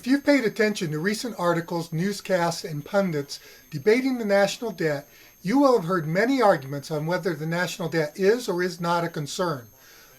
If you've paid attention to recent articles, newscasts, and pundits debating the national debt, you will have heard many arguments on whether the national debt is or is not a concern.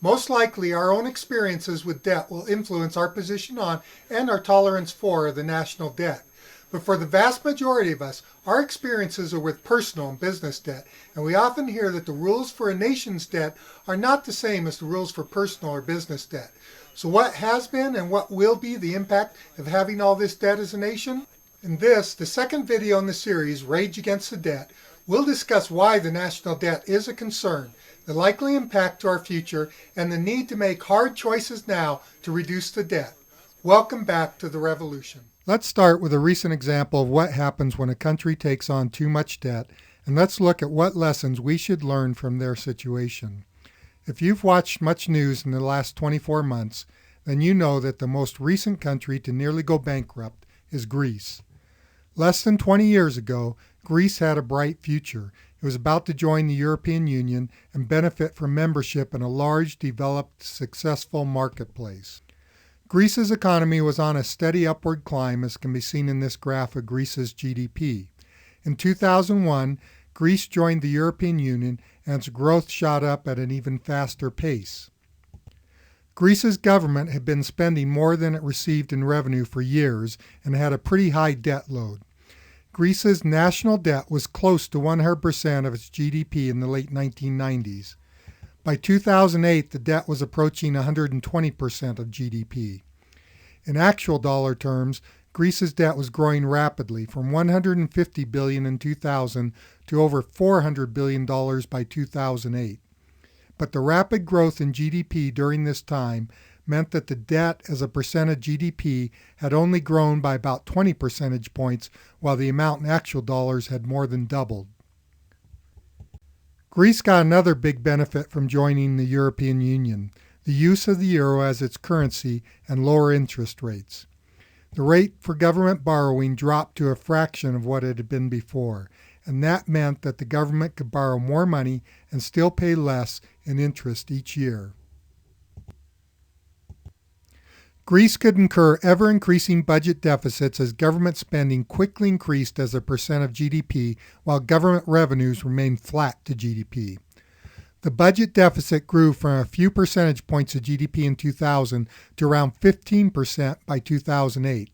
Most likely, our own experiences with debt will influence our position on and our tolerance for the national debt. But for the vast majority of us, our experiences are with personal and business debt, and we often hear that the rules for a nation's debt are not the same as the rules for personal or business debt. So what has been and what will be the impact of having all this debt as a nation? In this, the second video in the series, Rage Against the Debt, we'll discuss why the national debt is a concern, the likely impact to our future, and the need to make hard choices now to reduce the debt. Welcome back to the revolution. Let's start with a recent example of what happens when a country takes on too much debt, and let's look at what lessons we should learn from their situation. If you've watched much news in the last 24 months, then you know that the most recent country to nearly go bankrupt is Greece. Less than 20 years ago, Greece had a bright future. It was about to join the European Union and benefit from membership in a large, developed, successful marketplace. Greece's economy was on a steady upward climb, as can be seen in this graph of Greece's GDP. In 2001, Greece joined the European Union and its growth shot up at an even faster pace. Greece's government had been spending more than it received in revenue for years and had a pretty high debt load. Greece's national debt was close to 100% of its GDP in the late 1990s. By 2008, the debt was approaching 120% of GDP. In actual dollar terms, Greece's debt was growing rapidly, from $150 billion in 2000 to over $400 billion by 2008. But the rapid growth in GDP during this time meant that the debt as a percent of GDP had only grown by about 20 percentage points, while the amount in actual dollars had more than doubled. Greece got another big benefit from joining the European Union, the use of the euro as its currency and lower interest rates. The rate for government borrowing dropped to a fraction of what it had been before, and that meant that the government could borrow more money and still pay less in interest each year. Greece could incur ever-increasing budget deficits as government spending quickly increased as a percent of GDP, while government revenues remained flat to GDP. The budget deficit grew from a few percentage points of GDP in 2000 to around 15% by 2008.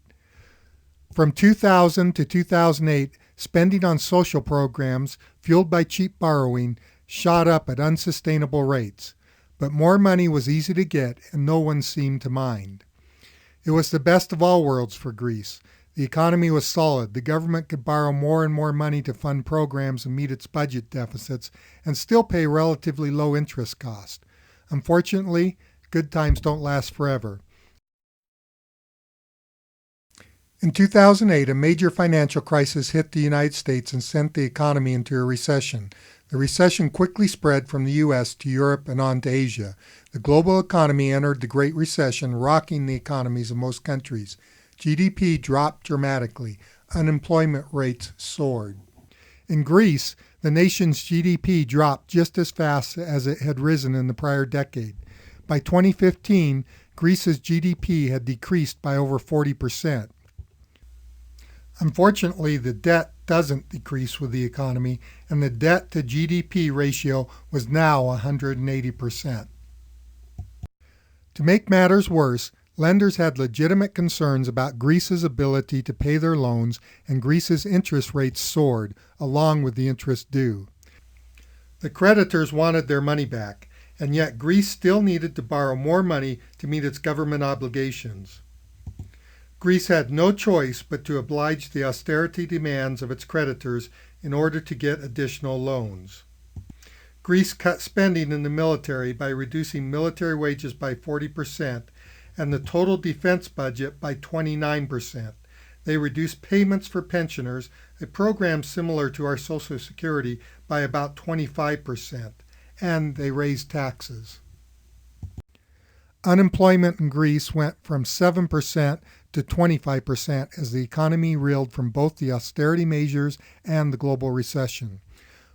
From 2000 to 2008, spending on social programs, fueled by cheap borrowing, shot up at unsustainable rates. But more money was easy to get, and no one seemed to mind. It was the best of all worlds for Greece. The economy was solid. The government could borrow more and more money to fund programs and meet its budget deficits and still pay relatively low interest cost. Unfortunately, good times don't last forever. In 2008, a major financial crisis hit the United States and sent the economy into a recession. The recession quickly spread from the U.S. to Europe and on to Asia. The global economy entered the Great Recession, rocking the economies of most countries. GDP dropped dramatically. Unemployment rates soared. In Greece, the nation's GDP dropped just as fast as it had risen in the prior decade. By 2015, Greece's GDP had decreased by over 40%. Unfortunately, the debt doesn't decrease with the economy, and the debt to GDP ratio was now 180%. To make matters worse, lenders had legitimate concerns about Greece's ability to pay their loans, and Greece's interest rates soared, along with the interest due. The creditors wanted their money back, and yet Greece still needed to borrow more money to meet its government obligations. Greece had no choice but to oblige the austerity demands of its creditors in order to get additional loans. Greece cut spending in the military by reducing military wages by 40% and the total defense budget by 29%. They reduced payments for pensioners, a program similar to our Social Security, by about 25%, and they raised taxes. Unemployment in Greece went from 7% to 25% as the economy reeled from both the austerity measures and the global recession.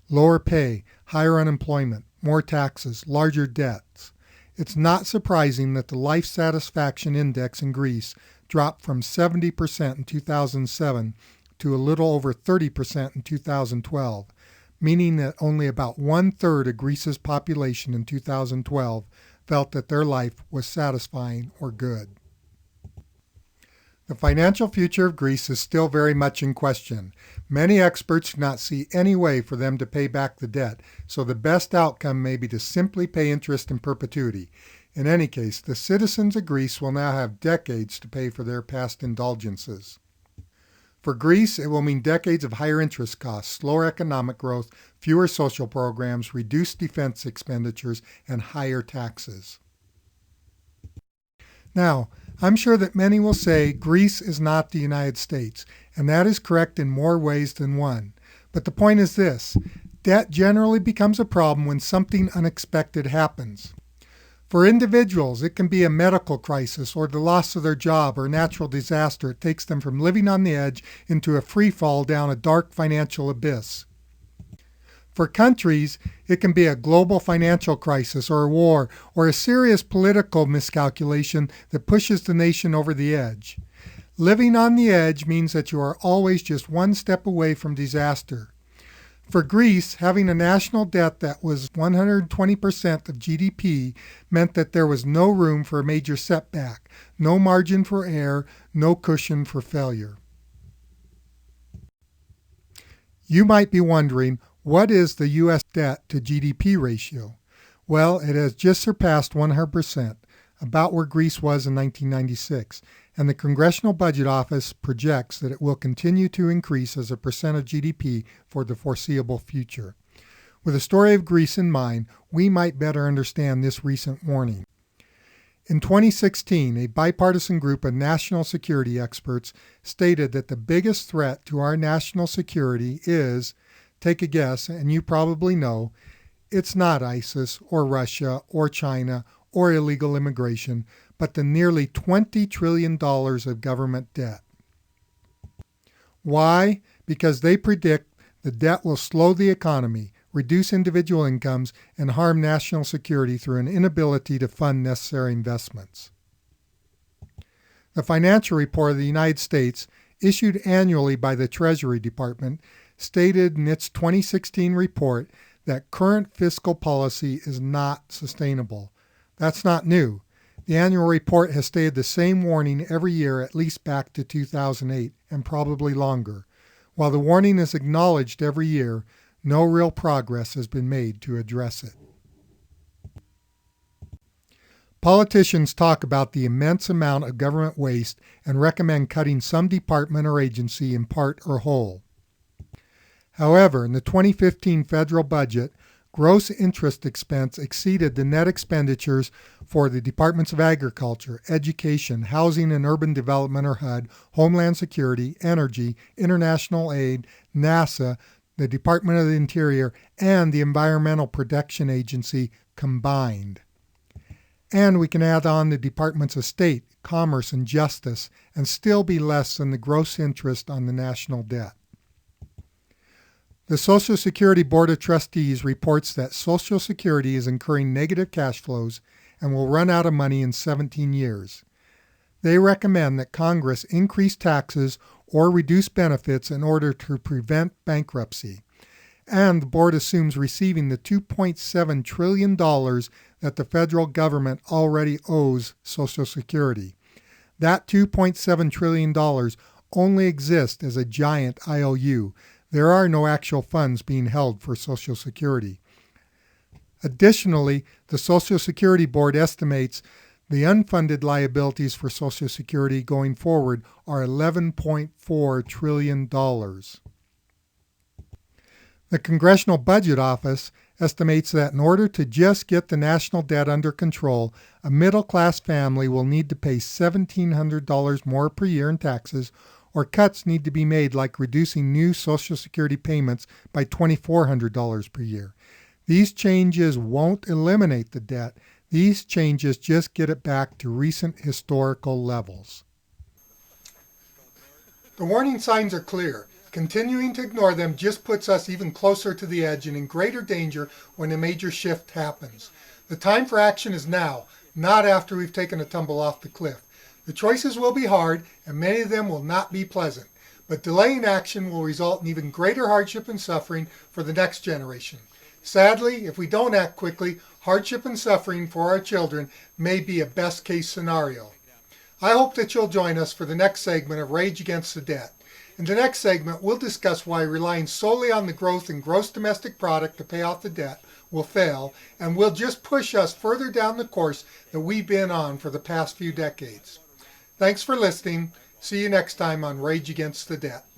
Lower pay, higher unemployment, more taxes, larger debts. It's not surprising that the life satisfaction index in Greece dropped from 70% in 2007 to a little over 30% in 2012, meaning that only about 1/3 of Greece's population in 2012 felt that their life was satisfying or good. The financial future of Greece is still very much in question. Many experts do not see any way for them to pay back the debt, so the best outcome may be to simply pay interest in perpetuity. In any case, the citizens of Greece will now have decades to pay for their past indulgences. For Greece, it will mean decades of higher interest costs, slower economic growth, fewer social programs, reduced defense expenditures, and higher taxes. Now, I'm sure that many will say Greece is not the United States, and that is correct in more ways than one. But the point is this: debt generally becomes a problem when something unexpected happens. For individuals, it can be a medical crisis or the loss of their job or a natural disaster. It takes them from living on the edge into a free fall down a dark financial abyss. For countries, it can be a global financial crisis or a war or a serious political miscalculation that pushes the nation over the edge. Living on the edge means that you are always just one step away from disaster. For Greece, having a national debt that was 120% of GDP meant that there was no room for a major setback, no margin for error, no cushion for failure. You might be wondering, what is the U.S. debt to GDP ratio? Well, it has just surpassed 100%, about where Greece was in 1996, and the Congressional Budget Office projects that it will continue to increase as a percent of GDP for the foreseeable future. With the story of Greece in mind, we might better understand this recent warning. In 2016, a bipartisan group of national security experts stated that the biggest threat to our national security is, take a guess, and you probably know, it's not ISIS or Russia or China or illegal immigration, but the nearly $20 trillion of government debt. Why? Because they predict the debt will slow the economy, reduce individual incomes, and harm national security through an inability to fund necessary investments. The Financial Report of the United States, issued annually by the Treasury Department, stated in its 2016 report that current fiscal policy is not sustainable. That's not new. The annual report has stated the same warning every year at least back to 2008 and probably longer. While the warning is acknowledged every year, no real progress has been made to address it. Politicians talk about the immense amount of government waste and recommend cutting some department or agency in part or whole. However, in the 2015 federal budget, gross interest expense exceeded the net expenditures for the Departments of Agriculture, Education, Housing and Urban Development or HUD, Homeland Security, Energy, International Aid, NASA, the Department of the Interior, and the Environmental Protection Agency combined. And we can add on the Departments of State, Commerce, and Justice, and still be less than the gross interest on the national debt. The Social Security Board of Trustees reports that Social Security is incurring negative cash flows and will run out of money in 17 years. They recommend that Congress increase taxes or reduce benefits in order to prevent bankruptcy. And the board assumes receiving the $2.7 trillion that the federal government already owes Social Security. That $2.7 trillion only exists as a giant IOU. There are no actual funds being held for Social Security. Additionally, the Social Security Board estimates the unfunded liabilities for Social Security going forward are $11.4 trillion. The Congressional Budget Office estimates that in order to just get the national debt under control, a middle-class family will need to pay $1,700 more per year in taxes, or cuts need to be made like reducing new Social Security payments by $2,400 per year. These changes won't eliminate the debt. These changes just get it back to recent historical levels. The warning signs are clear. Continuing to ignore them just puts us even closer to the edge and in greater danger when a major shift happens. The time for action is now, not after we've taken a tumble off the cliff. The choices will be hard, and many of them will not be pleasant, but delaying action will result in even greater hardship and suffering for the next generation. Sadly, if we don't act quickly, hardship and suffering for our children may be a best case scenario. I hope that you'll join us for the next segment of Rage Against the Debt. In the next segment, we'll discuss why relying solely on the growth in gross domestic product to pay off the debt will fail and will just push us further down the course that we've been on for the past few decades. Thanks for listening. See you next time on Rage Against the Debt.